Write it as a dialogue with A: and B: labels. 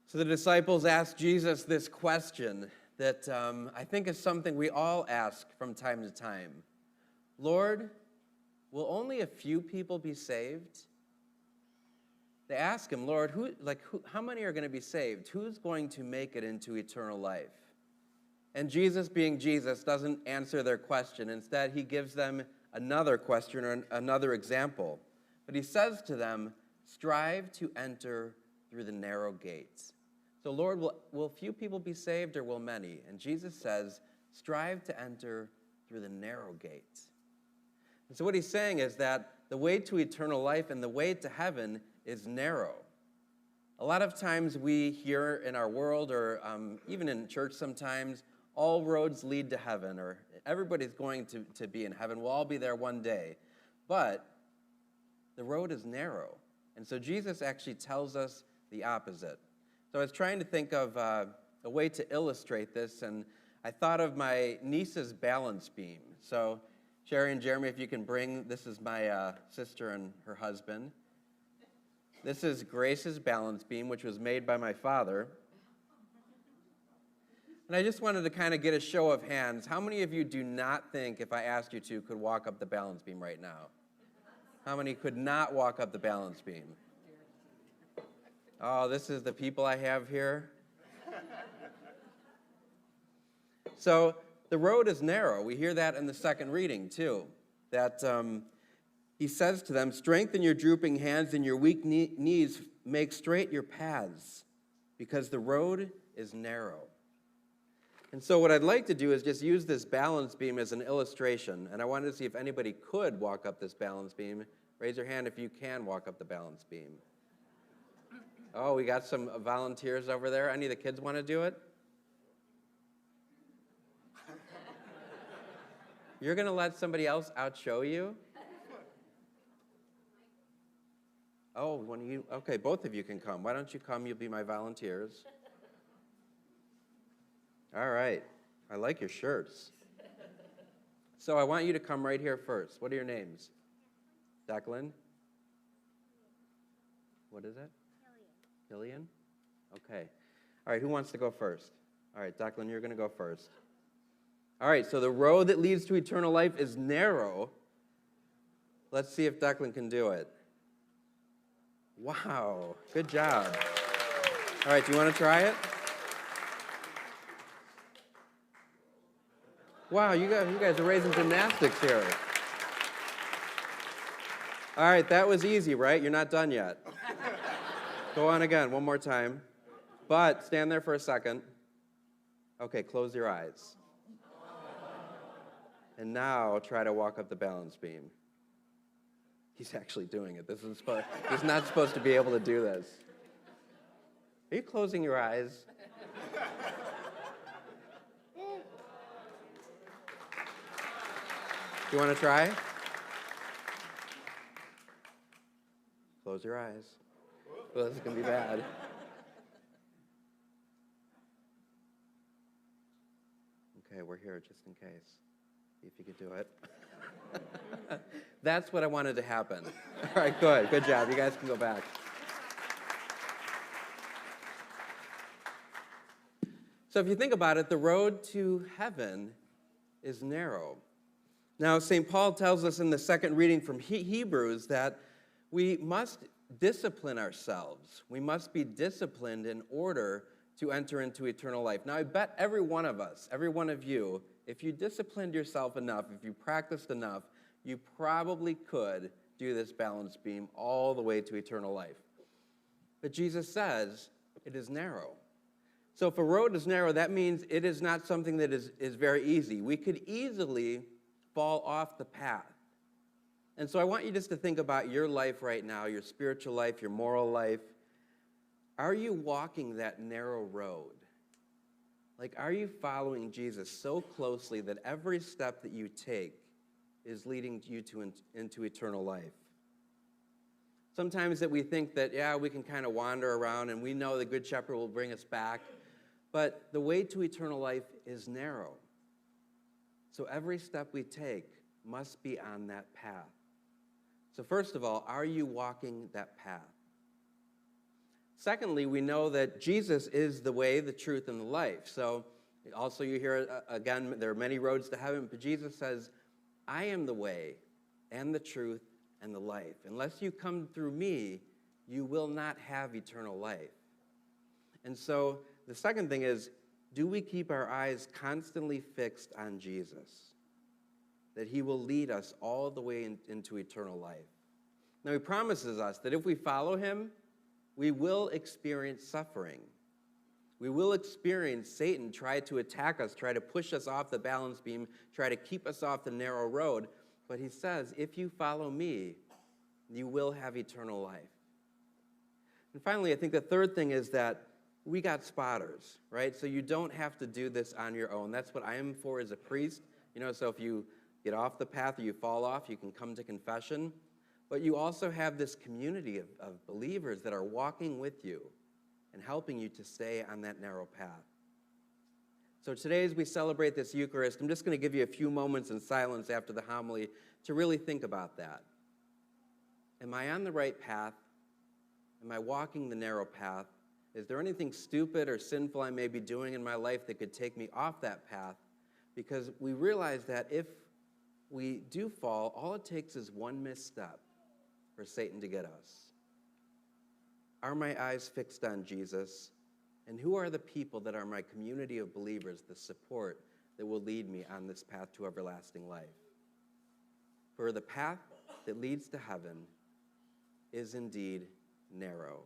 A: So the disciples asked Jesus this question that I think is something we all ask from time to time. Lord, will only a few people be saved? They ask him, Lord, how many are going to be saved? Who's going to make it into eternal life? And Jesus, being Jesus, doesn't answer their question. Instead, he gives them another question or another example. But he says to them, strive to enter through the narrow gates. So, Lord, will few people be saved or will many? And Jesus says, strive to enter through the narrow gates. And so what he's saying is that the way to eternal life and the way to heaven is narrow. A lot of times we hear in our world or even in church sometimes, all roads lead to heaven, or everybody's going to be in heaven. We'll all be there one day. But the road is narrow. And so Jesus actually tells us the opposite. So I was trying to think of a way to illustrate this, and I thought of my niece's balance beam. So Sherry and Jeremy, if you can bring, this is my sister and her husband. This is Grace's balance beam, which was made by my father. And I just wanted to kind of get a show of hands. How many of you do not think, if I asked you to, could walk up the balance beam right now? How many could not walk up the balance beam? Oh, this is the people I have here. So the road is narrow. We hear that in the second reading, too. That he says to them, strengthen your drooping hands and your weak knees, make straight your paths, because the road is narrow. And so what I'd like to do is just use this balance beam as an illustration. And I wanted to see if anybody could walk up this balance beam. Raise your hand if you can walk up the balance beam. Oh, we got some volunteers over there. Any of the kids want to do it? You're going to let somebody else outshow you? Oh, one of you? Okay, both of you can come. Why don't you come? You'll be my volunteers. All right. I like your shirts. So I want you to come right here first. What are your names? Declan? What is it? Hillian? Okay. All right, who wants to go first? All right, Declan, you're going to go first. All right, so the road that leads to eternal life is narrow. Let's see if Declan can do it. Wow, good job. All right, do you want to try it? Wow, you guys are raising gymnastics here. All right, that was easy, right? You're not done yet. Go on again, one more time. But stand there for a second. Okay, close your eyes. And now try to walk up the balance beam. He's actually doing it. He's not supposed to be able to do this. Are you closing your eyes? Do you want to try? Close your eyes. Well, this is going to be bad. Okay, we're here just in case. See if you could do it. That's what I wanted to happen. All right, good. Good job. You guys can go back. So if you think about it, the road to heaven is narrow. Now, St. Paul tells us in the second reading from Hebrews that we must discipline ourselves. We must be disciplined in order to enter into eternal life. Now, I bet every one of us, every one of you, if you disciplined yourself enough, if you practiced enough, you probably could do this balance beam all the way to eternal life. But Jesus says it is narrow. So if a road is narrow, that means it is not something that is very easy. We could easily fall off the path. And so I want you just to think about your life right now, your spiritual life, your moral life. Are you walking that narrow road? Like, are you following Jesus so closely that every step that you take is leading you into eternal life? Sometimes that we think that, yeah, we can kind of wander around and we know the Good Shepherd will bring us back. But the way to eternal life is narrow. So every step we take must be on that path. So first of all, are you walking that path? Secondly, we know that Jesus is the way, the truth, and the life. So also you hear, again, there are many roads to heaven, but Jesus says, I am the way and the truth and the life. Unless you come through me, you will not have eternal life. And so the second thing is, do we keep our eyes constantly fixed on Jesus? That he will lead us all the way into eternal life. Now he promises us that if we follow him, we will experience suffering. We will experience Satan try to attack us, try to push us off the balance beam, try to keep us off the narrow road. But he says, if you follow me, you will have eternal life. And finally, I think the third thing is that we got spotters, right? So you don't have to do this on your own. That's what I am for as a priest. So if you get off the path or you fall off, you can come to confession. But you also have this community of believers that are walking with you and helping you to stay on that narrow path. So today, as we celebrate this Eucharist, I'm just going to give you a few moments in silence after the homily to really think about that. Am I on the right path? Am I walking the narrow path? Is there anything stupid or sinful I may be doing in my life that could take me off that path? Because we realize that if we do fall, all it takes is one misstep for Satan to get us. Are my eyes fixed on Jesus? And who are the people that are my community of believers, the support that will lead me on this path to everlasting life? For the path that leads to heaven is indeed narrow.